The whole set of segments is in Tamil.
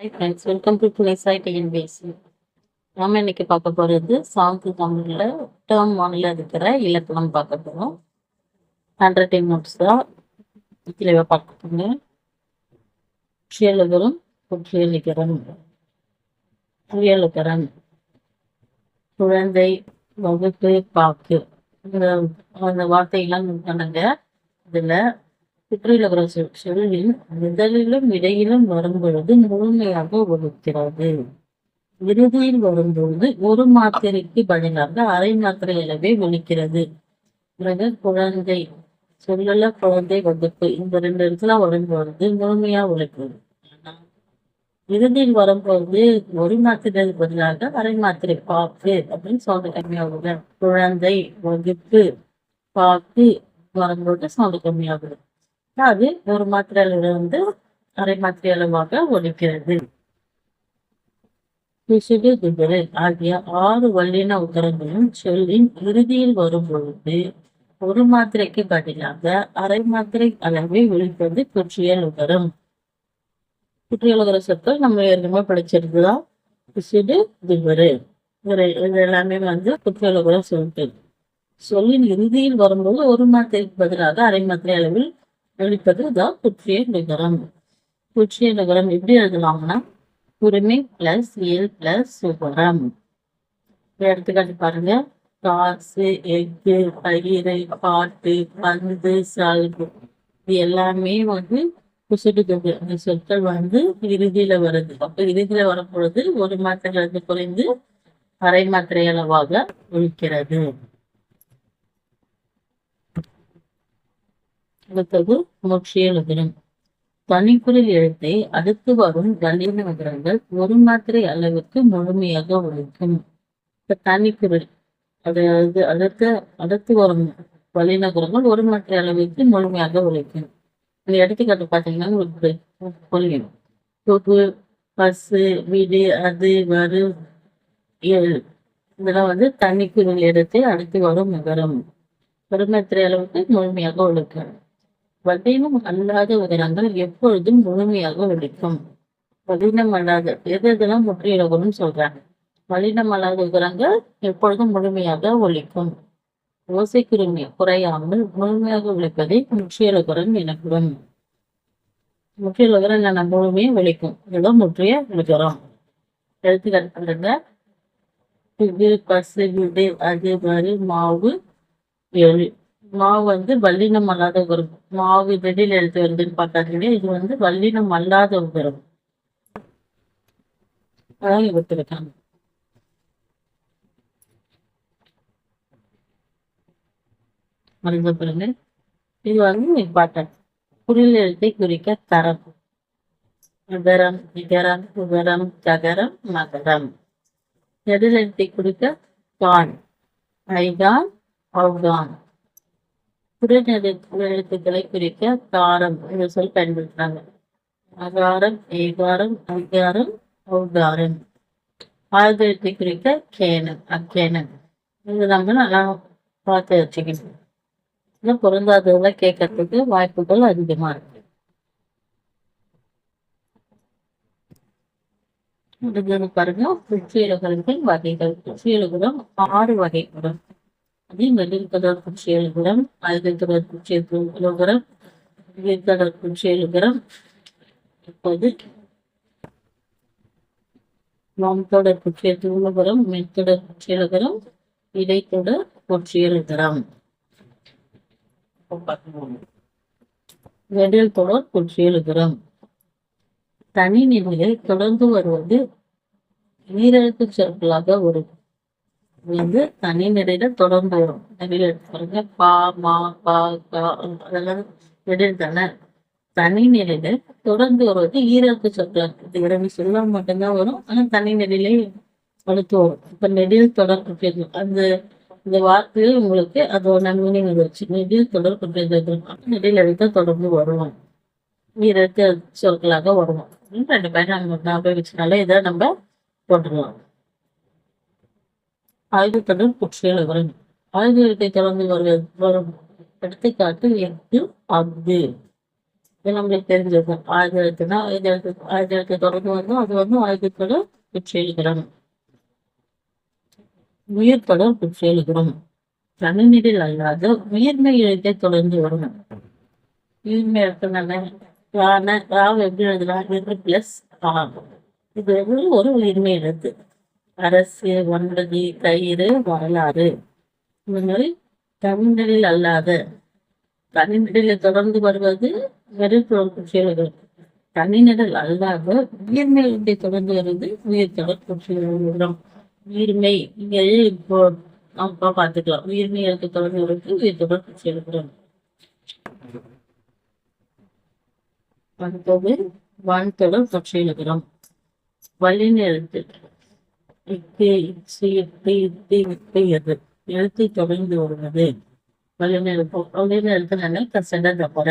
ஹாய் ஃப்ரெண்ட்ஸ், வெல்கம் டு புலேசாய் டிஎன்பிஎஸ்சி. நாம இன்னைக்கு பார்க்க போகிறது செவன்த் தமிழில் டேர்ம் ஒன்ல இருக்கிற இலக்கணம் பார்க்க போகிறோம். ஹேண்ட் ரைட்டிங் நோட்ஸ் தான் தெளிவாக பார்க்கணுங்க. குற்றியலுகரம், குற்றியலிகரம், குற்றியலுகரம், குழந்தை, வகுப்பு, பாக்கு, இந்த வார்த்தையெல்லாம் பண்ணுங்க. இதில் குற்றியலுகர சொல்லின் முதலிலும் இடையிலும் வரும்பொழுது முழுமையாக ஒழிக்கிறது. இறுதியில் வரும்போது ஒரு மாத்திரைக்கு பதிலாக அரை மாத்திரை அளவே ஒழிக்கிறது. பிறகு குழந்தை சொல்லல, குழந்தை, வகுப்பு, இந்த ரெண்டு இடத்துல வரும்பொழுது முழுமையா ஒழிக்கிறது. இறுதியில் வரும்போது ஒரு மாத்திரை பதிலாக அரை மாத்திரை பாக்கு அப்படின்னு சவுண்டு கம்மியாகுது. குழந்தை, வகுப்பு, பாக்கு வரும்போது சவுண்டு கம்மியாகுது. அது ஒரு மாத்திரையில இருந்து அரை மாத்திரை அளவாக ஒழிக்கிறது. பிசுடு, திபுரு ஆகிய 6 வல்லின உத்தரங்களும் சொல்லின் இறுதியில் வரும்பொழுது ஒரு மாத்திரைக்கு பதிலாக அரை மாத்திரை அளவை ஒழிப்பது குற்றியல் உகரம். குற்றியல் உகர சொற்கள் நம்ம ஏற்கனவே படிச்சிருக்குதான். பிசுடு, திபுரு இது எல்லாமே குற்றியல் உகர சொற்கள். சொல்லின் இறுதியில் வரும்போது ஒரு மாத்திரைக்கு பதிலாக அரை மாத்திரை அளவில் ஒழிப்பது தான் குற்றியல் உகரம். குற்றியல் உகரம் எப்படி எழுதலாம்னா குறுமை பிளஸ் இயல் பிளஸ் உகரம். எடுத்துக்காட்டு பாருங்க. காசு, எஃகு, பயிரை, பாட்டு, பந்து, சல்பு இது எல்லாமே குசுடு அந்த சொற்கள் இறுதியில வருது. அப்ப இறுதியில வரும் பொழுது ஒரு மாத்திரை குறைந்து அரை மாத்திரை அளவாக ஒழிக்கிறது. அடுத்தது முற்றியல் உகரம். தனிக்குறில் எழுத்தை அடுத்து வரும் வல்லின உகரங்கள் ஒரு மாத்திரை அளவுக்கு முழுமையாக ஒழிக்கும். இப்ப தனிக்குறில் அதாவது அடுத்து வரும் வல்லின உகரங்கள் ஒரு மாத்திரை அளவுக்கு முழுமையாக ஒழிக்கும். இந்த எடுத்துக்காட்டு பார்த்தீங்கன்னா உங்களுக்கு புரியும். தொகு, பசு, வீடு, அது, வரு, ஏழு இதெல்லாம் தனிக்குறில் எழுத்தை அடுத்து வரும் உகரம் ஒரு மாத்திரை அளவுக்கு முழுமையாக ஒழிக்கும். வல்லினம் அல்லாத உகரங்கள் எப்பொழுதும் முழுமையாக ஒழிக்கும். வல்லினம் அல்லாத எதெல்லாம் முற்றியல் உகரம் சொல்றாங்க. வல்லினம் அல்லாத உகரங்கள் எப்பொழுதும் முழுமையாக ஒழிக்கும். ஓசைக்குறுமை குறையாமல் முழுமையாக ஒழிப்பதை முற்றியல் உகரம் எனப்படும். முற்றியல் உகரம் என்னென்ன முழுமையை ஒழிக்கும். இதுதான் முற்றிய உகரம். எடுத்துக்காட்டு பண்ணுங்க. இது, பசு, வீடு, அது, வரு, மாவு, எழு. மாவு வல்லினம் அல்லாத உகரம். மாவு வெளியில் எழுத்து வருதுன்னு பார்த்தாங்க. இது வல்லினம் அல்லாத உகரம். அதான் கொடுத்துருக்காங்க. மறந்து பாருங்க. இது இம்பார்ட்டன்ட். குறில் எழுத்தை குறிக்க தரம். உகரம், இகரம், உகரம், தகரம், மகரம். நெடில் எழுத்தை குறிக்க கான், ஐகான், ஔகான். எழுத்துக்களை குறிக்க காரம் இந்த சொல் பயன்படுத்துறாங்க. அகாரம், ஏகாரம், ஐகாரம், ஔகாரம். ஆயுத எழுத்தை குறிக்க கேனம், அக்கேனம். இது நம்ம நல்லா பார்த்து வச்சுக்கணும். இன்னும் பொருந்தாததெல்லாம் கேட்கறதுக்கு வாய்ப்புகள் அதிகமா இருக்கு. முடிஞ்சது பாருங்க. குற்றியலுகரங்கள் வகைகள். குற்றியலுகரம் 6 வகைப்படும். நெடில் தொடர் குற்றியல் உகரம், ஆயுத தொடர் குற்றியல் உகரம், தொடர் குற்றியல் உகரம், இப்போது தொடர் குற்றியல் உகரம், மென்தொடர் குற்றியல் உகரம், இடைத்தொடர் குற்றியல் உகரம். நெடில் தொடர் குற்றியல் உகரம் தனி நிலையில் தொடர்ந்து வருவது ஈரெழுத்து சொற்களாக வரும். தனி நிலையில தொடர்ந்து வரும். நெடில் எடுத்து பாருங்க. பா, மா, பா, கா அதெல்லாம் நெடில் தானே. தனி நிலையில தொடர்ந்து வருவது ஈரெழுத்து சொற்களாக. இது இரண்டு சொல்லாம மட்டும்தான் வரும். ஆனா தனி நிலையிலே அடுத்து வரும். இப்ப நெடில் தொடர் குற்றியல் இந்த வார்த்தையில் உங்களுக்கு அதோட மீனிங் வந்துருச்சு. நெடில் தொடர் குற்றியல் நெடில் எழுத்த தொடர்ந்து வருவோம். ஈரெழுத்து சொற்களாக வருவோம். 2 பேரும் நம்ம ஞாபகம் வச்சுனாலே இதை நம்ம போட்டுருவோம். ஆயுத தொடர் குற்றியல் உகரம். ஆயுத எழுத்தை தொடர்ந்து வரும் எடுத்துக்காட்டு எஃகு, அஃது. இது நம்மளுக்கு தெரிஞ்சது. ஆயுத எழுத்துனா ஆயுத எழுத்து தொடர்ந்து வந்து அது வந்து ஆயுதத்தோட குற்றியலுகரம். உயிர் தொடர் குற்றியலுகரம். தனிநீரில் அல்லாத உயிர்மெய் எழுத்தை தொடர்ந்து வரும். உயிர்மெய் எழுத்துனால ராவ எப்படி எழுதலாம்? இது பிளஸ் ஆ. இது வந்து ஒரு உயிர்மெய் எழுத்து. அரசு, ஒன்பது, கயிறு, வரலாறு. இந்த மாதிரி தமிழ்நிலையில் அல்லாத தனிநிலையில தொடர்ந்து வருவது வெறுத்தொடர் குற்றியல்கள். தனிநிழல் அல்லாத உயிர்மெய் எழுத்தை தொடர்ந்து வருவது உயிர் தொடர் குற்றியல்கள். உயிர்மெய் இங்கே இப்போ நம்ம பார்த்துக்கலாம். உயிர்மெய் எழுத்தை தொடர்ந்து வருவது உயிர் தொடர் குற்றியல்கள். அடுத்தது வான்தொடர் குற்றியலுகரம். வல்லின எழுத்து இக்கு, இச்சு, இட்டு, இட்டு, இட்டு, எது எழுத்தை தொடர்ந்து வருவது வல்லின எழுத்து. வல்லின எழுத்துனால கசட தப்பற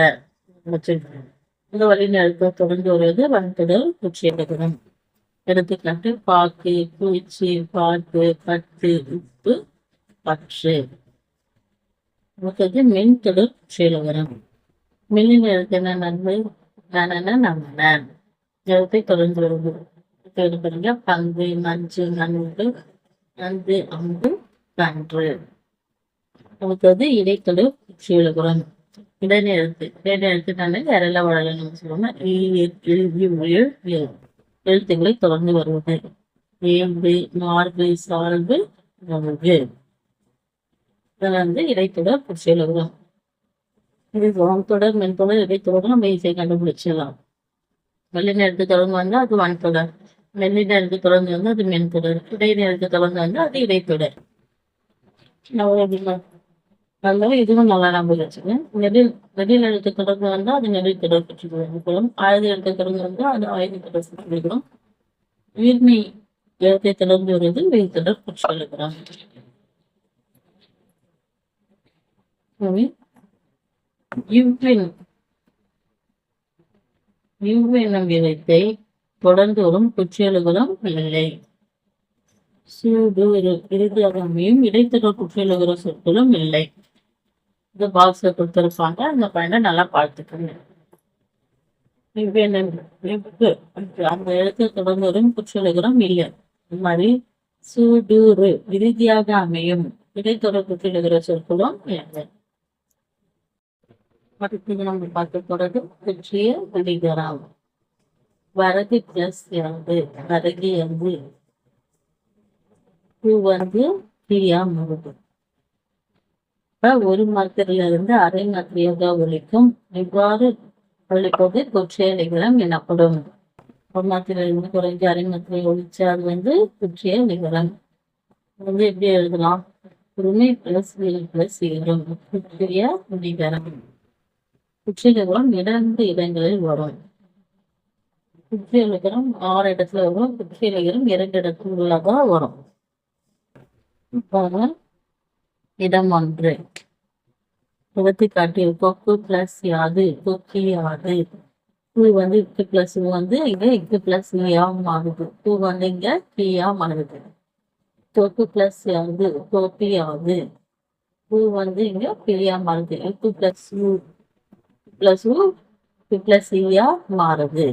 வச்சிருக்கோம். இந்த வல்லின எழுத்தை தொடர்ந்து வருவது வான்தொடர் குற்றியலுகரம். எடுத்துக்காட்டு பாக்கு, பூச்சி, பாட்டு, பட்டு, உப்பு, பற்று. அடுத்தது மென்தொடர் குற்றியலுகரம். மெல்லின எழுத்து என்ன? நன்மை, நம்ம எழுத்தை தொடர்ந்து வருது. பாருங்க, பங்கு, மஞ்சு, நன்கு, நன்று, அம்பு, கன்று. அடுத்தது இடைத்தொடர் குற்றியலுகரம். இடைநிறுத்து. இடைநிறுத்துனாலே வேறெல்லாம் வளரணும்னு சொல்லுவாங்க. எழுத்துக்களை தொடர்ந்து வருவது. ஏம்பு, மார்பு, சார்பு, நல்கு. இது வந்து இடைத்தொடர் குற்றியலுகரம். இது வான்தொடர், மென்தொடர், இடைத்தொடர் நம்ம ஈஸியாக கண்டுபிடிச்சிடலாம். வல்லின எழுத்து தொடர்ந்து வந்து அது வான்தொடர். மெல்லின எழுத்து தொடர்ந்து வந்து அது மென்தொடர். இடையின எழுத்து தொடர்ந்து வந்து அது இடைத்தொடர். அதனால இதுவும் நல்லா நம்ப வச்சுங்க. நெடில் எழுத்து தொடர்ந்து வந்தா அது நெடித்தொடர் குற்றியலுகரம். ஆயுத எழுத்து தொடர்ந்து வந்தா அது ஆயுத தொடர் குற்றியலுகரம். உயிர்மெய் எழுத்தை தொடர்ந்து வருவது உயிர்த்தொடர் குற்றியலுகரம். என்னும் எழுத்தை தொடர்ந்து வரும் குற்றியலுகரம் இல்லை. சூடு இறுதியாக அமையும் இடைத்தொடர் குற்றியலுகர சொற்களும் இல்லை. இந்த பாக்ஸ்ல கொடுத்திருப்பாங்க. அந்த பாயிண்ட நல்லா பார்த்துக்கோங்க. அந்த எழுத்தை தொடர்ந்து வரும் குற்றியலுகரம் இல்லை. இந்த மாதிரி சூடு இறுதியாக அமையும் இடைத்தொடர் குற்றியலுகர சொற்களும் இல்லை. அடுத்தது நம்ம பார்க்க போறது குற்றிய விதிகரம். வரகு பிளஸ் யாது, வரகு வந்து பூ வந்து தீயா முருகு. ஒரு மாத்திரையில இருந்து அரை மாத்திரையாக ஒழிக்கும். இவ்வாறு ஒழிப்பது குற்றியலிகரம் எனப்படும். ஒரு மாத்திரையில இருந்து குறைஞ்ச அரை மாத்திரை ஒழிச்சு அது வந்து குற்றியலிகரம். வந்து எப்படி எழுதலாம்? உரிமை பிளஸ் வீல் பிளஸ் ஈரம். குற்றிய விதிகரம். குற்றியலிகரம் 2 இடங்களில் வரும். குற்றியலிகரம் 6 இடத்துல வரும். குற்றியலிகரம் 2 இடத்துல உள்ளதான் வரும். இடம் 1. எடுத்துக்காட்டு கொக்கு பிளஸ் யாது, கொக்கி யாது. பூ வந்து இக்கு பிளஸ் வந்து இங்க இக்கு பிளஸ் ஈயா மாறுது. பூ வந்து இங்க கீயா மாறுது. கொக்கு பிளஸ் யாது, கோப்பி யாது. பூ வந்து இங்க பிரியா மாறுது. இக்கு பிளஸ் பிளஸ் ஈயா மாறுது.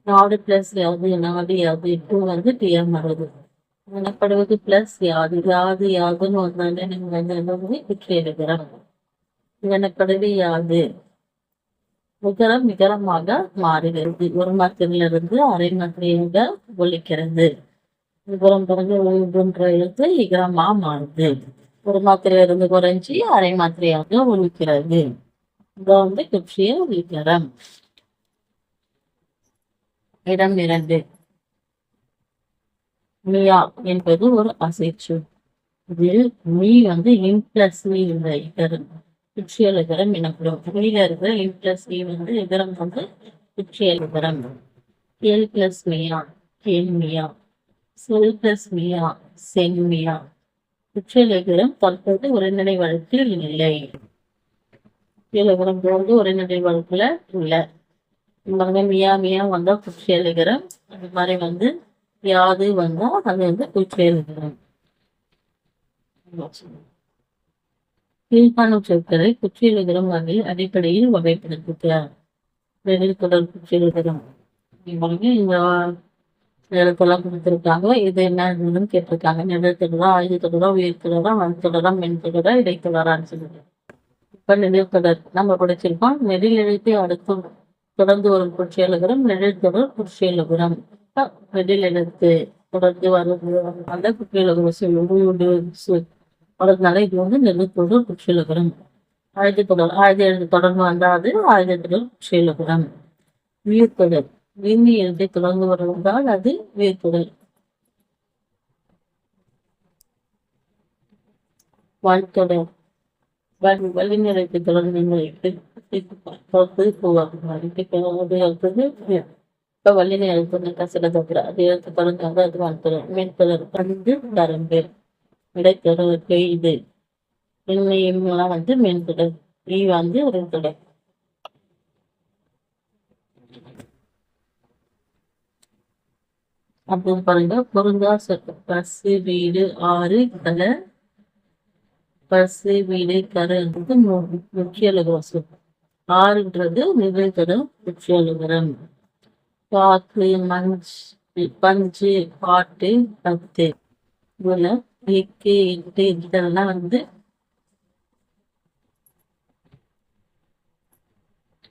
நாடு பிளஸ் யாது, நாடு யாது. பூ வந்து டீயா மாறுது. எனப்படுவது பிளஸ் யாது, யாதுன்னு வந்தாலே நீங்க வந்து குற்றியலுகரம். எனப்படுவது யாது. உகரம் விகரமாக மாறுகிறது. ஒரு மாத்திரையிலிருந்து அரை மாத்திரையாக ஒழிக்கிறது. உகரம் பிறகு ஒன்றுன்ற எழுத்து இகரமா மாறுது. ஒரு மாத்திரையிலிருந்து குறைஞ்சி அரை மாத்திரையாக ஒழிக்கிறது. இது வந்து குற்றிய விகரம். இடம் 2. மியா என்பது ஒரு அசைச்சு. இதில் மீ வந்து இன் பிளஸ் மீ உள்ள குற்றியலுகரம் எனப்படும். மீல இருக்கிற இன் பிளஸ் மீ வந்து இகரம் வந்து குற்றியலுகரம். கேள் பிளஸ் மியா, கேள்மியா. சொல் பிளஸ் மியா, சென்மியா. குற்றியலுகரம் தற்போது உரைநடை வழக்கில் இல்லை. குற்றியலுகரம் போது உரைநடை வழக்குல இல்லை. மியா மியா வந்தா குற்றியலுகரம். அது மாதிரி வந்து யாது வந்தா அது வந்து குற்றியலுகரம். கீழ்காணும் சொற்களை குற்றியலுகரம் வகையில் அடிப்படையில் வகைப்படுத்துக. நெடில் தொடர் குற்றியலுகரம். இந்த எழுத்தெல்லாம் கொடுத்திருக்காங்க. இது என்னன்னு கேட்டிருக்காங்க. நெடில் தொடரா, ஆயுத தொடரா, உயிர் தொடரா, வன் தொடரா, மென் தொடரா, இடைத்தொடரான்னு சொல்லுது. இப்ப நெடில் தொடர் நம்ம படிச்சிருக்கோம். நெடில் எழுத்தை அடுத்து தொடர்ந்து வரும் குற்றியலுகரம் நெடில் தொடர் குற்றியலுகரம். நெடில் எழுத்து தொடர்ந்து வருது அந்த குற்றியலுகரம் சொல்லுவோம். அதனால இது வந்து நெடில் தொடர் குற்றியலுகரம். ஆயுத தொடர் ஆயுத எழுத்து தொடர்ந்து வந்தால் அது ஆயுத தொடர் குற்றியலுகரம். உயிர் தொடர் விண்ணி எழுத்தை தொடர்ந்து வருவதால் அது உயிர் தொடர். வாழ்த்தொடர் வல்லினத்தை தொடர்ந்து இப்ப வல்லின எழுத்து கசில தவிர அது எழுத்து தொடர்ந்தாங்க அது வாழ்த்தொடர். மென்தொடர் பந்து தரம்பு. இடைத்தொடர் பெய்து எல்லாம் வந்து மென்தொடர். வந்து ஒரு தொடர். அப்படின்னு பாருங்க. பொருந்தா சொற்கள் பசு வீடு ஆறு கலை. பசு வீடு கரைன்றது முக்கிய சொல். ஆறுன்றது நிகழ்தரம் முக்கியலுகரம். பாக்கு பஞ்சு பாட்டு பத்து இதுல எட்டு எட்டு இதெல்லாம் வந்து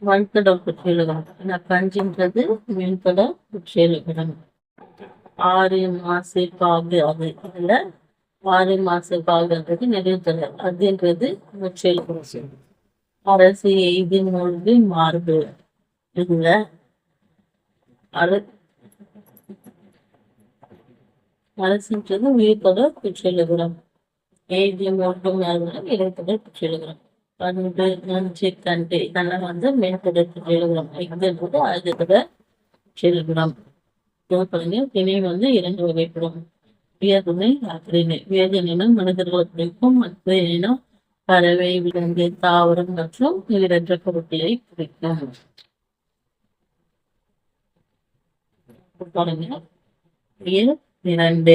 வன்தொடர் குற்றியலுகரம். பஞ்சுன்றது மென்தொடர் குற்றியலுகரம். ஆறு மாசு பாகு அது இதுல 6 மாச பாகுன்றது நெடுத்தொடர். அதுன்றது முற்றியலுகரம் சொல். அரசு எய்து மூழ்கு மார்பு இதுல அரசுன்றது உயிர்த்தொடர் குற்றியலுகரம். எய்தி மூழ்கு மார்பு இடைத்தொடர் குற்றியலுகரம். பண்பு நஞ்சு கண்டு இதெல்லாம் வந்து மென்தொடர் குற்றியலுகரம். இதுன்றது ஆயுதத்தொடர் குற்றியலுகரம். திணை வந்து 2 வகைப்படும். வியதுணை ஆற்றினை. வியதெனினும் மனிதர்களை குறிக்கும். மற்ற எனினும் பறவை விலங்கு தாவரம் மற்றும் உயிரற்ற பொருட்களை குறிக்கும். இயல் 2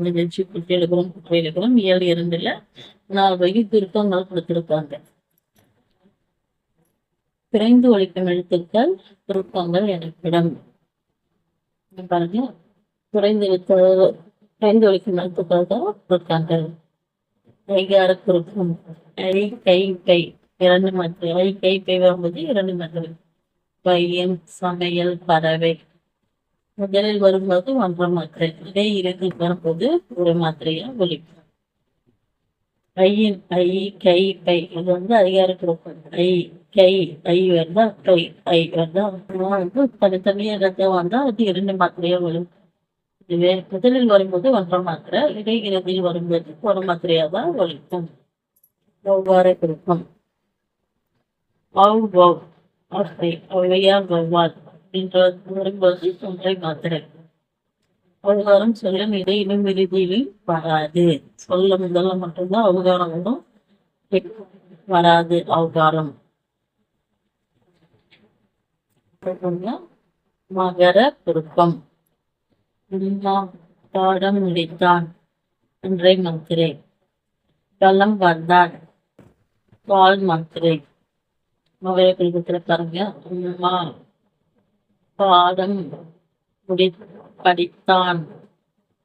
நிகழ்ச்சி குற்றியலுகரம் குற்றியலுகரம். இயல் 2ல 4 வகை திருத்தங்கள் கொடுத்திருக்காங்க. பிறந்து ஒழிக்கும் எழுத்துக்கள் திருத்தங்கள் எனப்படும். பாருங்க குறைந்து ஒழிக்கும் எழுத்துக்கள் தான் திருத்தங்கள். கைகார குறுக்கம் ஐ கை கை 2 மாத்திரை. ஐ கை கை வரும்போது 2 மாத்திரை. பையன் சமையல் பறவை முதலில் வரும்போது 1 மாத்திரை. இடை இறுதியில் வரும்போது 1 மாத்திரையா ஒழிக்கும். ஐயின் ஐ கை கை இது வந்து அதிகார குறுக்கம். ஐ கை ஐ வந்தா கை ஐ வந்தா வந்து தனித்தனியா இடத்த வந்தா அது 2 மாத்திரையா ஒழிக்கும். இதுவே முதலில் வரும்போது 1 மாத்திரை. இடை இறுதியில் வரும்போது 1 மாத்திரையா தான் ஒழிக்கும். ஒவ்வாறு குறுக்கம் வௌவால் வரும்போது 1 மாத்திரை. அவகாரம் சொல்லும் இடையிலும் இறுதியிலும் வராது. சொல்ல முதல்ல மட்டும்தான் அவகாரம் வரும், வராது அவகாரம். மகர குறுக்கம் பாடம் முடித்தான் 1 மாத்திரை. களம் வந்தான் பால் மாத்திரை. மகர குறுக்கத்துல பாருங்க. அம்மா பாடம் படித்தான்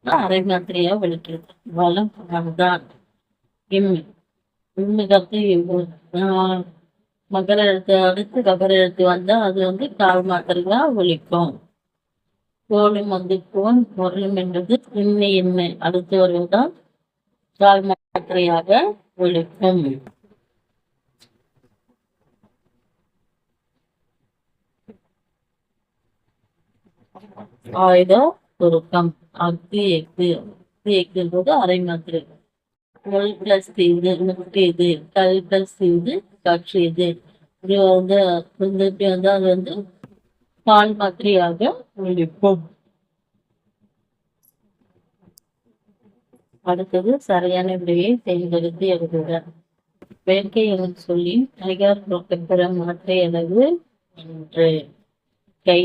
1/2 மாத்திரையா வெளிக்கிறது. வளம் வந்தான் இம்மிகத்து மகர எழுத்து அடுத்து கபர எழுத்து வந்தா அது வந்து 1/4 மாத்திரையா ஒழிக்கும். கோலும் வந்து போன் பொருளும் என்பது இன்னை அடுத்து வருவதால் 1/4 மாத்திரையாக ஒழிக்கும். ஆயுத குறுக்கம் அஃது எஃகு என்பது 1/2 மாத்திரை. கொள் பிளஸ் தீது முற்றியது. கல் பிளஸ் தீது கற்றியது. இது வந்து இப்படி வந்து அது வந்து 1/4 மாத்திரையாக ஒழிக்கும். அடுத்தது சரியான விடையை தேர்ந்தெடுத்து எழுதுக. வேட்கை என சொல்லி அதிகார பெற மாற்ற அளவு 1. கை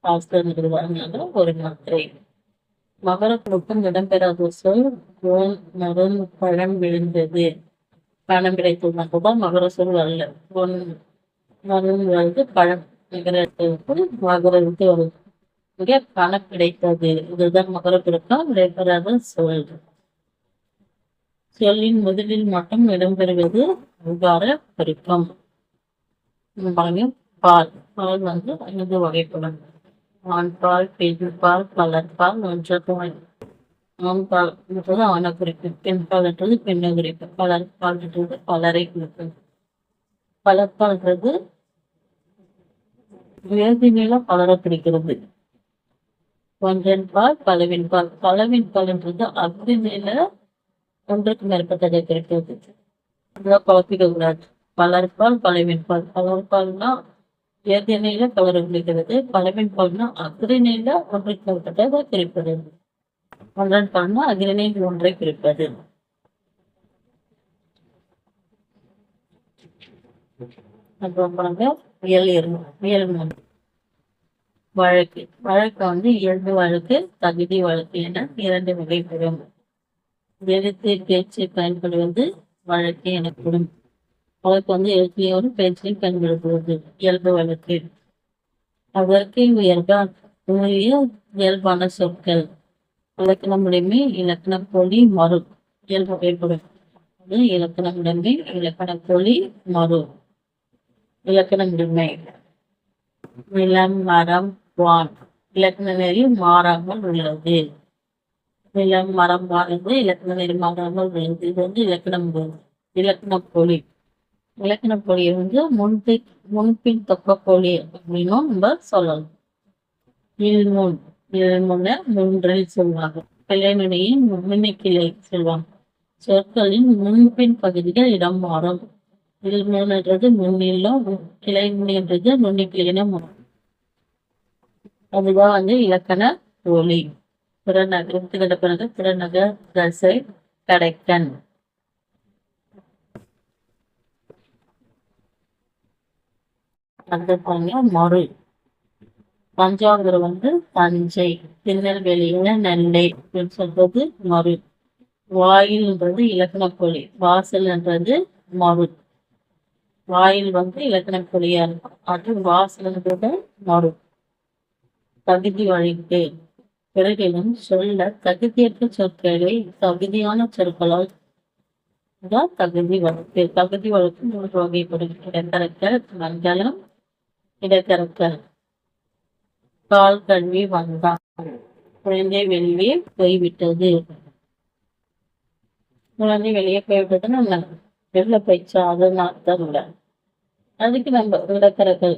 அதனால 1 மாத்திரை. மகர குறுக்கம் இடம்பெறாத சொல் மரம் பழம் விழுந்தது. பணம் கிடைத்ததுதான் மகர சொல் வரல. பொன் வருது, பழம் மகர விட்டு வருது. இங்க பணம் கிடைத்தது, இதுதான் மகர பெருக்கம் நடைபெறாத சொல். சொல்லின் முதலில் மட்டும் இடம்பெறுவது உகார பெருக்கம். பால். பால் வந்து 5 வகைப்படும். ஆண்பால், பெண்பால், பலர்பால், ஒன்றபால். ஆண்பால் என்றது ஆணை குறிக்கும், பெண்பால் என்றது பெண்ணை குறிக்கும், பலர்பால் என்றது பலரை குறிக்கும். பலர்பால்ன்றது வேதிநில பலரை குறிக்கிறது. ஒன்றன் பால், பலவின் பால். பலவின் பால் என்றது அக்னிநில ஒன்றுக்கு மேற்பட்டதை குறிக்கிறது. இதெல்லாம் குழப்பிக்க கூடாது. பலர்பால், பலவின் பால். பலர்பால்னா வேதிநில பலரை குறிக்கிறது. பலவின் பால்னா அக்னிநில ஒன்றுக்கு மேற்பட்டதை குறிப்பிடுது. ஒன்றன் பால்னா அக்னிநில ஒன்றை குறிப்பது. அப்புறம் பாருங்க இயல் வழக்கு. வழக்கு வந்து இயல்பு வழக்கு, தகுதி வழக்கு என 2 வகைப்படும். எழுத்து பேச்சு பயன்படுவது வழக்கு எனப்படும். வழக்கு வந்து எழுத்தியோடும் பேச்சிலையும் பயன்படுத்துவது இயல்பு வழக்கு. அதற்கு உரிய இயல்பான சொற்கள் இலக்கணமுடைமை, இலக்கண பொலி, மறு. இயல்பு வகைப்படும். இலக்கணமுடைமை, இலக்கண பொலி, மறு. இலக்கணமுடைமை நிலம், மரம், வான். இலக்கண நெறி மாறாமல் உள்ளது. நிலம், மரம், வான் என்று இலக்கண நெறி மாறாமல் உள்ளது. இது வந்து இலக்கணம். இலக்கண பொலி. இலக்கண பொலியை வந்து முன்பின் தொக்க பொலி அப்படின்னும் நம்ம சொல்லலாம். இல்முன்ன மூன்றில் சொல்லுவாங்க. கிளைநுனியின் முன்னணி கிளை சொல்லுவாங்க. சொற்களின் முன்பின் பகுதிகள் இடம் மாறும். இல்முன்றது முன்னிலும், கிளைநுனின்றது நுண்ணி கிளையின மாறும். அதுதான் வந்து இலக்கண பொலி. திறனக தசை கடைக்கண். அந்த மறு. தஞ்சாவூர் வந்து தஞ்சை, திருநெல்வேலியில நெல்லை அப்படின்னு சொல்றது மறு. வாயில்ன்றது இலக்கண பொலி, வாசல் என்றது மறு. வாயில் வந்து இலக்கண பொலியா இருக்கும், அது வாசல்ன்றது மறு. தகுதி வழக்கு. பிறகிலும் சொல்ல தகுதியற்ற சொற்களை தகுதியான சொற்களால் தான் தகுதி வழக்கு. தகுதி வழக்கு 3 வகைப்படும். இடக்கரக்கல், மங்களம், இடக்கரக்கல். கால் கல்வி வந்தான், குழந்தை வெளியே போய்விட்டது. குழந்தை வெளியே போய்விட்டதுன்னு நம்ம வெளில போயிடுச்சா, அதுன்னு அர்த்தம் இல்லை. அதுக்கு நம்ம இடக்கரக்கல்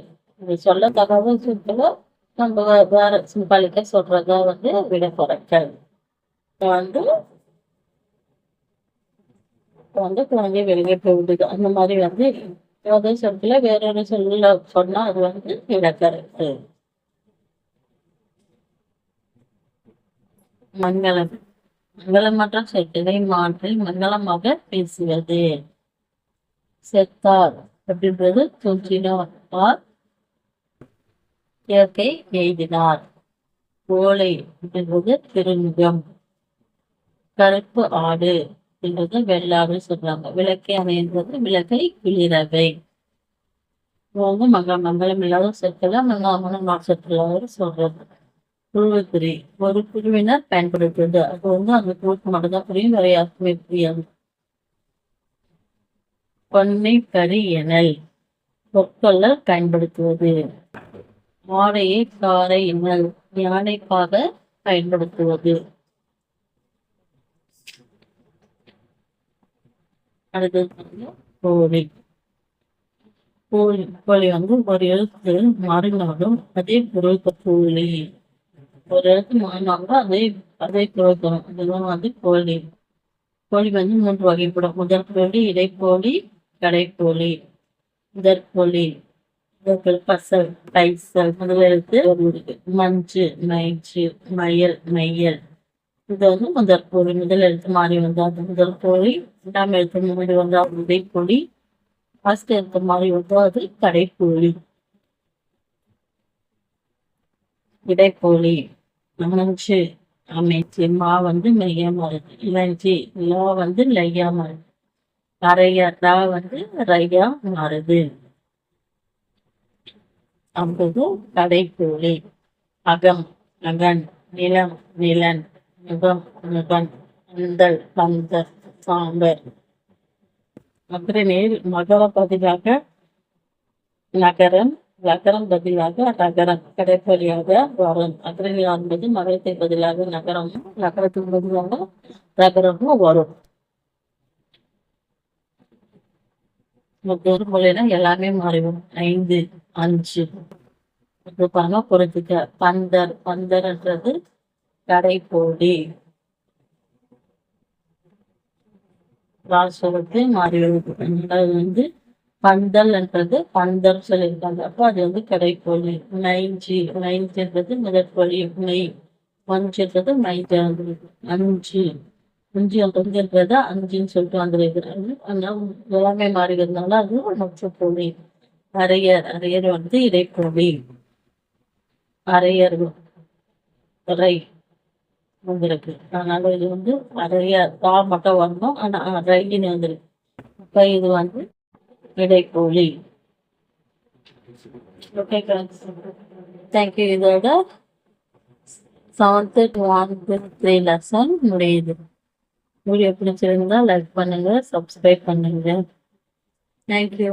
சொல்ல தகவல் சொற்களோ நம்ம வேற சிம்பாலிக்கா சொல்றதா வந்து விடக்கரக்கல். வந்து குழந்தை வெளியே போகுது அந்த மாதிரி வந்து ஒரு சொற்களை வேறொரு சொல்ல சொன்னா அது வந்து இடக்கரக்கல். மங்களம். மங்களமற்ற சொற்களை மாற்றி மங்களமாக பேசுவது. செத்தார் அப்படின்றது தோன்றினார், இயற்கை எய்தினார். ஓலை அப்படின்றது திருமுகம். கருப்பு ஆடு அப்படின்றது வெள்ளாடு சொல்றாங்க. விளக்கை அமைன்றது விளக்கை குளிரவை. மங்களம் இல்லாத சொற்களை மங்களமான சொற்களாக சொல்றது. குழுவுக்குறி. ஒரு குழுவினர் பயன்படுத்துவது, அது வந்து அந்த குழுக்கு மட்டும்தான் புரியும், வேற யாருக்குமே புரியாது. பொன்னை பரி எனல், பொற்கொள்ளல் பயன்படுத்துவது. ஆடையை காரை எனல், யானைக்காக பயன்படுத்துவது. அடுத்தது கோழி. கோழி வந்து ஒரு எழுத்து மாறினாலும் அதே பொருள் கோழி. ஒரு எழுத்து மாறினாலும் அதே பொருள் தரும். இதுதான் வந்து கோழி. கோழி வந்து 3 வகைப்படும். முதற்போலி, இடைப்போலி, கடைப்போலி. முதற்போலி பசல், பைசல். முதல் எழுத்து இருக்கு. மஞ்சு, மயிற்று, மயல், மையல். இது வந்து முதற்போலி. முதல் எழுத்து மாறி வந்தால் முதல் போலி, 2ஆம் எழுத்து மாறி வந்தால் இடைப்போலி, ஃபர்ஸ்ட் எழுத்து மாறி வந்தால் அது கடைப்போலி. இடைப்போலி. மஞ்சு, அமைச்சு. மா வந்து மெய்யா மாறுது. இளஞ்சி, லா வந்து லையா மாறுது. அரையர் ரா வந்து ரையா மாறுது. 50 கடைக்கோழி. அகம் அகன், நிலம் நிலன், முகம் முகன், பந்தல் பந்தர், சாம்பர். அக்ரநேர் மகர பதிலாக நகரம், நகரம் பதிலாக நகரம், கடைப்பொழியாக வரும். அக்ரநேர் என்பது மகரத்தை பதிலாக நகரமும், நகரத்துக்கு பதிலாக நகரமும் வரும். ஒரு மொழினா எல்லாமே மாறிடும். 5 5 பாருங்க புரிஞ்சுக்க. பந்தர் பந்தர்ன்றது கடைக்கோழி. சொல்லிட்டு மாறிடுது. அது வந்து பந்தல்ன்றது பந்தர் சொல்லியிருக்காங்க. அப்போ அது வந்து கடைக்கோழி. நைஞ்சுன்றது முதற்கோழி. நெய் மஞ்சுன்றது மைஜாங்கிறது. 5 5 அஞ்சுன்னு சொல்லிட்டு வந்துருக்கிறாங்க. அதனால எல்லாமே மாறிடுறதுனால அது முற்றுக்கோழி. அரையர் வந்து இடைக்கோழி. அரையர் ரை வந்திருக்கு. அதனால இது வந்து நிறைய தா மட்டும் வரணும். ஆனா ரைன்னு வந்துருக்கு. அப்ப இது வந்து இடைக்கோழி. Okay thank you. இதோட 7th 1-3 லெசன் முடியுது. வீடியோ பிடிச்சிருந்தா லைக் பண்ணுங்க, சப்ஸ்கிரைப் பண்ணுங்க. தேங்க்யூ.